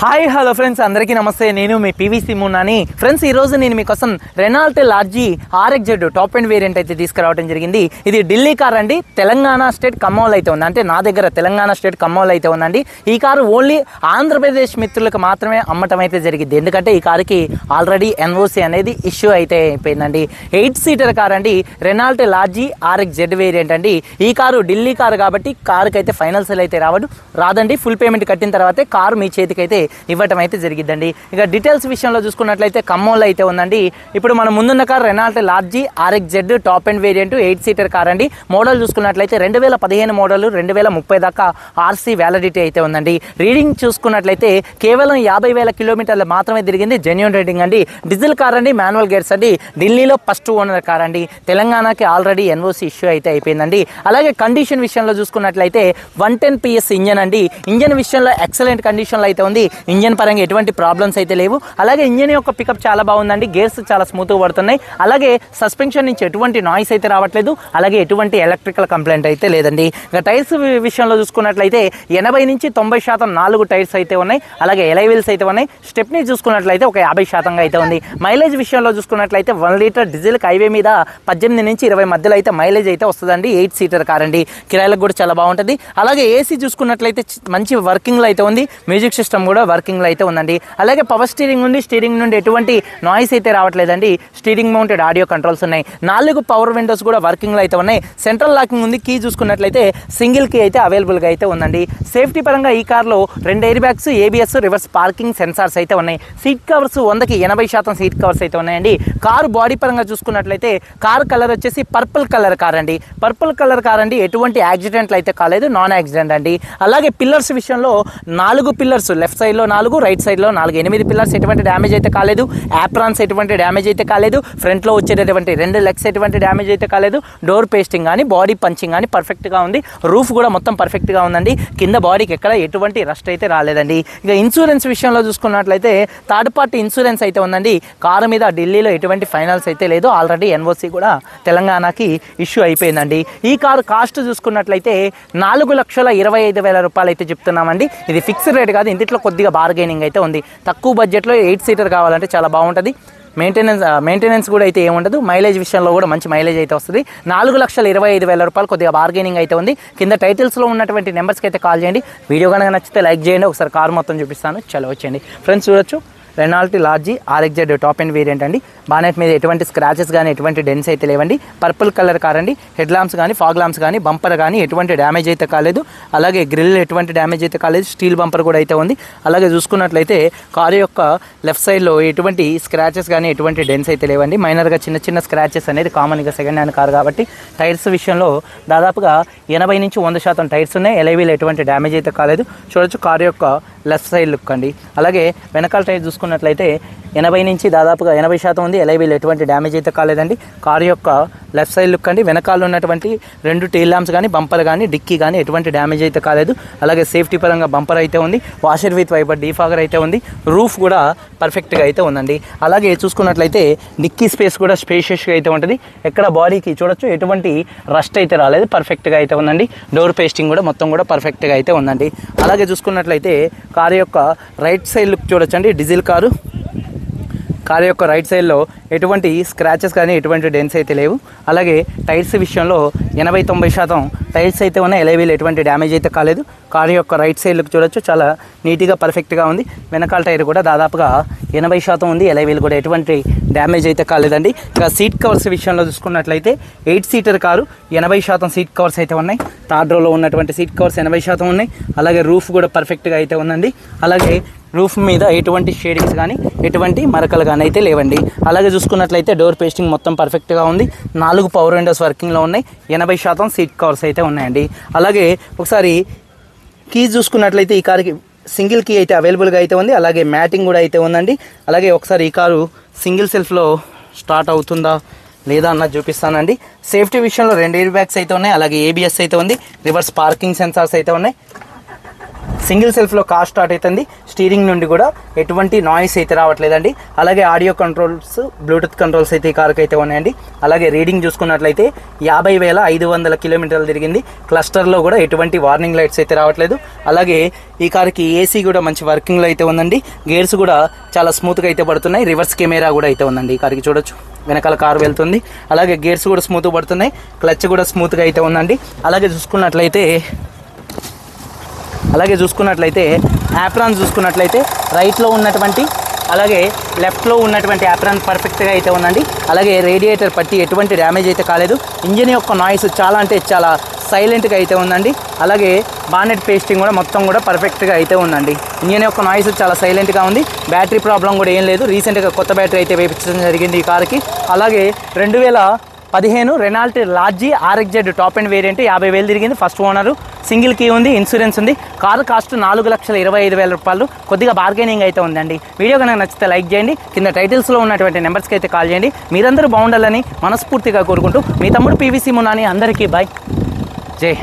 Hi hello friends, అందరికీ నమస్తే. నేను మీ పీవీసీ మున్నాని. ఫ్రెండ్స్, ఈరోజు నేను మీకోసం Renault Lodgy RXZ top and variant అయితే తీసుకురావడం జరిగింది. ఇది ఢిల్లీ కార్ అండి. తెలంగాణ స్టేట్ ఖమ్మంలో అయితే ఉంది. అంటే నా దగ్గర తెలంగాణ స్టేట్ ఖమ్మంలో అయితే ఉందండి. ఈ కారు ఓన్లీ ఆంధ్రప్రదేశ్ మిత్రులకు మాత్రమే అమ్మటం అయితే జరిగింది. ఎందుకంటే ఈ కారుకి ఆల్రెడీ NOC అనేది ఇష్యూ అయితే అయిపోయిందండి. 8 సీటర్ కార్ అండి. రెనాల్ట్ లార్జీ RXZ వేరియంట్ అండి. ఈ కారు ఢిల్లీ కారు కాబట్టి కారుకి అయితే ఫైనల్ సేల్ అయితే రాదండి. ఫుల్ పేమెంట్ కట్టిన తర్వాతే కారు మీ చేతికి అయితే ఇవ్వటం అయితే జరిగిద్దండి. ఇక డీటెయిల్స్ విషయంలో చూసుకున్నట్లయితే ఖమ్మంలో అయితే ఉందండి. ఇప్పుడు మన ముందున్న car Renault Lodgy RXZ top and variant 8 seater car అండి. మోడల్ చూసుకున్నట్లయితే 2015 మోడల్, 2030 దాకా RC వ్యాలిడిటీ అయితే ఉందండి. రీడింగ్ చూసుకున్నట్లయితే కేవలం 50,000 కిలోమీటర్లు మాత్రమే తిరిగింది. జెన్యూన్ రీడింగ్ అండి. డీజిల్ కార్ అండి, మాన్యువల్ గేర్స్ అండి. ఢిల్లీలో ఫస్ట్ ఓనర్ కార్ అండి. తెలంగాణకి ఆల్రెడీ NOC ఇష్యూ అయితే అయిపోయిందండి. అలాగే కండిషన్ విషయంలో చూసుకున్నట్లయితే 110 PS ఇంజన్ అండి. ఇంజన్ విషయంలో ఎక్సలెంట్ కండిషన్లో అయితే ఉంది. ఇంజన్ పరంగా ఎటువంటి ప్రాబ్లమ్స్ అయితే లేవు. అలాగే ఇంజన్ యొక్క పికప్ చాలా బాగుందండి. గేర్స్ చాలా స్మూత్గా పడుతున్నాయి. అలాగే సస్పెన్షన్ నుంచి ఎటువంటి నాయిస్ అయితే రావట్లేదు. అలాగే ఎటువంటి ఎలక్ట్రికల్ కంప్లైంట్ అయితే లేదండి. ఇక టైర్స్ విషయంలో చూసుకున్నట్లయితే 80 నుంచి 90% 4 టైర్స్ అయితే ఉన్నాయి. అలాగే ఎలై వీల్స్ అయితే ఉన్నాయి. స్టెప్ని చూసుకున్నట్లయితే ఒక 50% అయితే ఉంది. మైలేజ్ విషయంలో చూసుకున్నట్లయితే 1 లీటర్ డీజిల్ హైవే మీద 18 నుంచి 20 మధ్యలో అయితే మైలేజ్ అయితే వస్తుందండి. 8 సీటర్ కార్ అండి. కిరాయిలకు కూడా చాలా బాగుంటుంది. అలాగే ఏసీ చూసుకున్నట్లయితే మంచి వర్కింగ్లో అయితే ఉంది. మ్యూజిక్ సిస్టమ్ కూడా వర్కింగ్లో అయితే ఉందండి. అలాగే పవర్ స్టీరింగ్ ఉంది. స్టీరింగ్ నుండి ఎటువంటి నాయిస్ అయితే రావట్లేదండి. స్టీరింగ్ మౌంటెడ్ ఆడియో కంట్రోల్స్ ఉన్నాయి. 4 పవర్ విండోస్ కూడా వర్కింగ్లో అయితే ఉన్నాయి. సెంట్రల్ లాకింగ్ ఉంది. కీ చూసుకున్నట్లయితే సింగిల్ కీ అయితే అవైలబుల్గా అయితే ఉందండి. సేఫ్టీ పరంగా ఈ కార్లో 2 air bags, ABS, reverse parking sensors అయితే ఉన్నాయి. సీట్ కవర్స్ 100కి 80% సీట్ కవర్స్ అయితే ఉన్నాయండి. కారు బాడీ పరంగా చూసుకున్నట్లయితే కారు కలర్ వచ్చేసి పర్పుల్ కలర్ కార్ అండి. పర్పుల్ కలర్ కార్ అండి. ఎటువంటి యాక్సిడెంట్లు అయితే కాలేదు. నాన్ యాక్సిడెంట్ అండి. అలాగే పిల్లర్స్ విషయంలో 4 పిల్లర్స్, లెఫ్ట్ సైడ్లో 4, రైట్ సైడ్లో 4, 8 పిల్లర్స్ ఎటువంటి డ్యామేజ్ అయితే కాలేదు. యాప్రాన్స్ ఎటువంటి డ్యామేజ్ అయితే కాలేదు. ఫ్రంట్లో వచ్చేటటువంటి 2 లెగ్స్ ఎటువంటి డ్యామేజ్ అయితే కాలేదు. డోర్ పేస్టింగ్ కానీ బాడీ పంచింగ్ కానీ పర్ఫెక్ట్గా ఉంది. రూఫ్ కూడా మొత్తం పర్ఫెక్ట్గా ఉందండి. కింద బాడీకి ఎక్కడ ఎటువంటి రస్ట్ అయితే రాలేదండి. ఇక ఇన్సూరెన్స్ విషయంలో చూసుకున్నట్లయితే థర్డ్ పార్టీ ఇన్సూరెన్స్ అయితే ఉందండి. కారు మీద ఢిల్లీలో ఎటువంటి ఫైనల్స్ అయితే లేదు. ఆల్రెడీ NOC కూడా తెలంగాణకి ఇష్యూ అయిపోయిందండి. ఈ కారు కాస్ట్ చూసుకున్నట్లయితే 4,25,000 రూపాయలు అయితే చెప్తున్నామండి. ఇది ఫిక్స్డ్ రేట్ కాదు. ఇంటిలో కొద్దిగా బార్గెనింగ్ అయితే ఉంది. తక్కువ బడ్జెట్లో 8 సీటర్ కావాలంటే చాలా బాగుంటుంది. మెయింటెనెన్స్ కూడా అయితే ఏముండదు. మైలేజ్ విషయంలో కూడా మంచి మైలేజ్ అయితే వస్తుంది. 4,25,000 రూపాయలు. కొద్దిగా బార్గెనింగ్ అయితే ఉంది. కింద టైటిల్స్లో ఉన్నటువంటి నెంబర్స్కి అయితే కాల్ చేయండి. వీడియో కనుక నచ్చితే లైక్ చేయండి. ఒకసారి కార్ మొత్తం చూపిస్తాను. చలో వచ్చేయండి ఫ్రెండ్స్. చూడొచ్చు, Renault Lodgy RXZ top and variant అండి. బానెట్ మీద ఎటువంటి స్క్రాచెస్ కానీ ఎటువంటి డెన్స్ అయితే లేవండి. పర్పుల్ కలర్ కార్ అండి. హెడ్ ల్యాంప్స్ కానీ, ఫాగ్ ల్యాంప్స్ కానీ, బంపర్ కానీ ఎటువంటి డ్యామేజ్ అయితే కాలేదు. అలాగే గ్రిల్ ఎటువంటి డ్యామేజ్ అయితే కాలేదు. స్టీల్ బంపర్ కూడా అయితే ఉంది. అలాగే చూసుకున్నట్లయితే కారు యొక్క లెఫ్ట్ సైడ్లో ఎటువంటి స్క్రాచెస్ కానీ ఎటువంటి డెన్స్ అయితే లేవండి. మైనర్గా చిన్న చిన్న స్క్రాచెస్ అనేది కామన్గా సెకండ్ హ్యాండ్ కారు కాబట్టి. టైర్స్ విషయంలో దాదాపుగా 80 నుంచి 100% టైర్స్ ఉన్నాయి. ఎలైవీలు ఎటువంటి డ్యామేజ్ అయితే కాలేదు. చూడొచ్చు కారు యొక్క లెఫ్ట్ సైడ్ లుక్ అండి. అలాగే వెనకాల టైర్ చూసుకున్నట్లయితే 80 నుంచి దాదాపుగా 80% ఉంది. ఎలైవీలు ఎటువంటి డ్యామేజ్ అయితే కాలేదండి. కారు యొక్క లెఫ్ట్ సైడ్ లుక్ అండి. వెనకాల ఉన్నటువంటి 2 టెయిల్ ల్యాంప్స్ కానీ, బంపర్ కానీ, డిక్కీ కానీ ఎటువంటి డ్యామేజ్ అయితే కాలేదు. అలాగే సేఫ్టీ పరంగా బంపర్ అయితే ఉంది. వాషర్ విత్ వైపర్ డీఫాగర్ అయితే ఉంది. రూఫ్ కూడా పర్ఫెక్ట్గా అయితే ఉందండి. అలాగే చూసుకున్నట్లయితే డిక్కీ స్పేస్ కూడా స్పేషియస్గా అయితే ఉంటుంది. ఎక్కడ బాడీకి చూడొచ్చు ఎటువంటి రస్ట్ అయితే రాలేదు. పర్ఫెక్ట్గా అయితే ఉందండి. డోర్ పేస్టింగ్ కూడా మొత్తం కూడా పర్ఫెక్ట్గా అయితే ఉందండి. అలాగే చూసుకున్నట్లయితే కారు యొక్క రైట్ సైడ్ లుక్ చూడొచ్చండి. డీజిల్ కారు యొక్క రైట్ సైడ్లో ఎటువంటి స్క్రాచెస్ కానీ ఎటువంటి డెన్స్ అయితే లేవు. అలాగే టైర్స్ విషయంలో 80-90% టైర్స్ అయితే ఉన్నాయి. ఎలైవీలు ఎటువంటి డ్యామేజ్ అయితే కాలేదు. కారు యొక్క రైట్ సైడ్ లుక్ చూడొచ్చు, చాలా నీట్గా పర్ఫెక్ట్గా ఉంది. వెనకాల టైర్ కూడా దాదాపుగా 80% ఉంది. ఎలైవీలు కూడా ఎటువంటి డ్యామేజ్ అయితే కాలేదండి. ఇక సీట్ కవర్స్ విషయంలో చూసుకున్నట్లయితే 8 సీటర్ కారు, 80% సీట్ కవర్స్ అయితే ఉన్నాయి. థర్డ్ రోలో ఉన్నటువంటి సీట్ కవర్స్ 80% ఉన్నాయి. అలాగే రూఫ్ కూడా పర్ఫెక్ట్గా అయితే ఉందండి. అలాగే రూఫ్ మీద ఎటువంటి షేడింగ్స్ కానీ ఎటువంటి మరకలు కానీ అయితే లేవండి. అలాగే చూసుకున్నట్లయితే డోర్ పేస్టింగ్ మొత్తం పర్ఫెక్ట్గా ఉంది. 4 పవర్ విండోస్ వర్కింగ్లో ఉన్నాయి. 80% సీట్ కవర్స్ అయితే ఉన్నాయండి. అలాగే ఒకసారి కీస్ చూసుకున్నట్లయితే ఈ కారుకి సింగిల్ కీ అయితే అవైలబుల్గా అయితే ఉంది. అలాగే మ్యాటింగ్ కూడా అయితే ఉందండి. అలాగే ఒకసారి ఈ కారు సింగిల్ సెల్ఫ్లో స్టార్ట్ అవుతుందా లేదా అన్నది చూపిస్తానండి. సేఫ్టీ విషయంలో 2 ఎయిర్ బ్యాగ్స్ అయితే ఉన్నాయి. అలాగే ABS అయితే ఉంది. రివర్స్ పార్కింగ్ సెన్సార్స్ అయితే ఉన్నాయి. సింగిల్ సెల్ఫ్లో కార్ స్టార్ట్ అవుతుంది. స్టీరింగ్ నుండి కూడా ఎటువంటి నాయిస్ అయితే రావట్లేదండి. అలాగే ఆడియో కంట్రోల్స్, బ్లూటూత్ కంట్రోల్స్ అయితే ఈ కార్కి అయితే ఉన్నాయండి. అలాగే రీడింగ్ చూసుకున్నట్లయితే 50,500 కిలోమీటర్లు తిరిగింది. క్లస్టర్లో కూడా ఎటువంటి వార్నింగ్ లైట్స్ అయితే రావట్లేదు. అలాగే ఈ కార్కి ఏసీ కూడా మంచి వర్కింగ్లో అయితే ఉందండి. గేర్స్ కూడా చాలా స్మూత్గా అయితే పడుతున్నాయి. రివర్స్ కెమెరా కూడా అయితే ఉందండి ఈ కార్కి, చూడొచ్చు. వెనకాల కారు వెళ్తుంది. అలాగే గేర్స్ కూడా స్మూత్గా పడుతున్నాయి. క్లచ్ కూడా స్మూత్గా అయితే ఉందండి. అలాగే చూసుకున్నట్లయితే యాప్రాన్ చూసుకున్నట్లయితే రైట్లో ఉన్నటువంటి అలాగే లెఫ్ట్లో ఉన్నటువంటి యాప్రాన్ పర్ఫెక్ట్గా అయితే ఉందండి. అలాగే రేడియేటర్ పట్టి ఎటువంటి డ్యామేజ్ అయితే కాలేదు. ఇంజిన్ యొక్క నాయిస్ చాలా అంటే చాలా సైలెంట్గా అయితే ఉందండి. అలాగే బానెట్ పేస్టింగ్ కూడా మొత్తం కూడా పర్ఫెక్ట్గా అయితే ఉందండి. ఇంజిన్ యొక్క నాయిస్ చాలా సైలెంట్గా ఉంది. బ్యాటరీ ప్రాబ్లం కూడా ఏం లేదు. రీసెంట్గా కొత్త బ్యాటరీ అయితే వేయించడం జరిగింది ఈ కార్కి. అలాగే 2015 Renault Lodgy RXZ top and variant 50,000 తిరిగింది. ఫస్ట్ ఓనరు, సింగిల్ కీ ఉంది, ఇన్సూరెన్స్ ఉంది. కారు కాస్ట్ 4,25,000 రూపాయలు. కొద్దిగా బార్గెనింగ్ అయితే ఉందండి. వీడియో కనుక నచ్చితే లైక్ చేయండి. కింద టైటిల్స్లో ఉన్నటువంటి నెంబర్స్కి అయితే కాల్ చేయండి. మీరందరూ బాగుండాలని మనస్ఫూర్తిగా కోరుకుంటూ మీ తమ్ముడు PVC మున్నాని. అందరికీ బాయ్, జై.